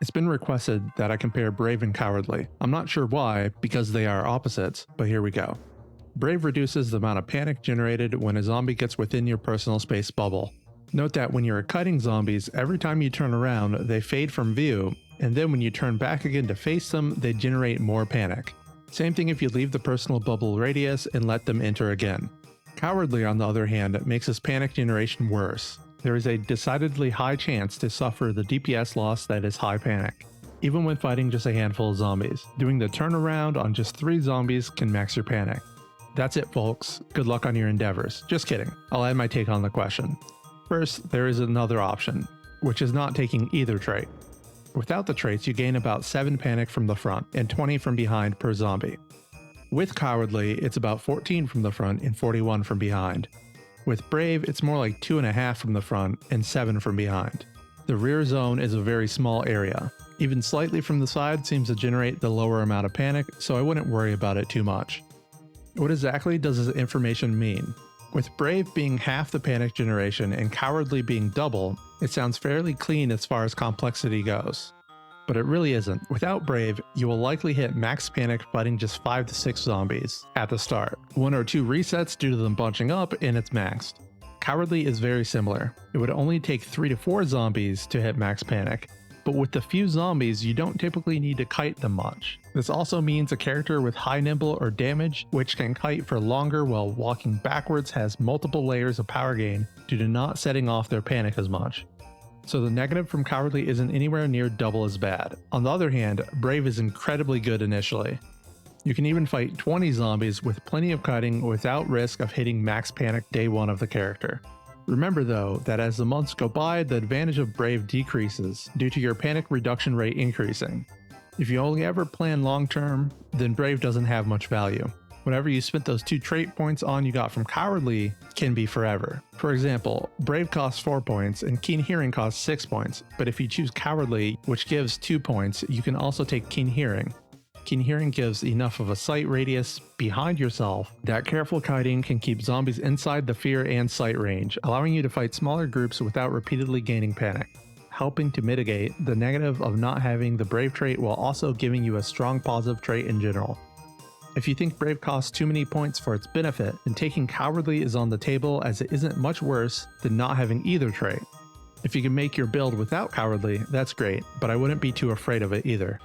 It's been requested that I compare Brave and Cowardly. I'm not sure why, because they are opposites, but here we go. Brave reduces the amount of panic generated when a zombie gets within your personal space bubble. Note that when you're kiting zombies, every time you turn around, they fade from view, and then when you turn back again to face them, they generate more panic. Same thing if you leave the personal bubble radius and let them enter again. Cowardly, on the other hand, makes this panic generation worse. There is a decidedly high chance to suffer the DPS loss that is high panic, even when fighting just a handful of zombies. Doing the turnaround on just 3 zombies can max your panic. That's it, folks. Good luck on your endeavors. Just kidding. I'll add my take on the question. First, there is another option, which is not taking either trait. Without the traits, you gain about 7 panic from the front and 20 from behind per zombie. With Cowardly, it's about 14 from the front and 41 from behind. With Brave, it's more like 2.5 from the front and 7 from behind. The rear zone is a very small area. Even slightly from the side seems to generate the lower amount of panic, so I wouldn't worry about it too much. What exactly does this information mean? With Brave being half the panic generation and Cowardly being double, it sounds fairly clean as far as complexity goes. But it really isn't. Without Brave, you will likely hit max panic fighting just 5 to 6 zombies at the start. 1 or 2 resets due to them bunching up and it's maxed. Cowardly is very similar. It would only take 3 to 4 zombies to hit max panic, but with the few zombies you don't typically need to kite them much. This also means a character with high nimble or damage, which can kite for longer while walking backwards, has multiple layers of power gain due to not setting off their panic as much. So the negative from Cowardly isn't anywhere near double as bad. On the other hand, Brave is incredibly good initially. You can even fight 20 zombies with plenty of kiting without risk of hitting max panic day 1 of the character. Remember though, that as the months go by, the advantage of Brave decreases due to your panic reduction rate increasing. If you only ever plan long term, then Brave doesn't have much value. Whatever you spent those 2 trait points on you got from Cowardly can be forever. For example, Brave costs 4 points and Keen Hearing costs 6 points, but if you choose Cowardly, which gives 2 points, you can also take Keen Hearing. Keen Hearing gives enough of a sight radius behind yourself that careful kiting can keep zombies inside the fear and sight range, allowing you to fight smaller groups without repeatedly gaining panic, helping to mitigate the negative of not having the Brave trait while also giving you a strong positive trait in general. If you think Brave costs too many points for its benefit, then taking Cowardly is on the table as it isn't much worse than not having either trait. If you can make your build without Cowardly, that's great, but I wouldn't be too afraid of it either.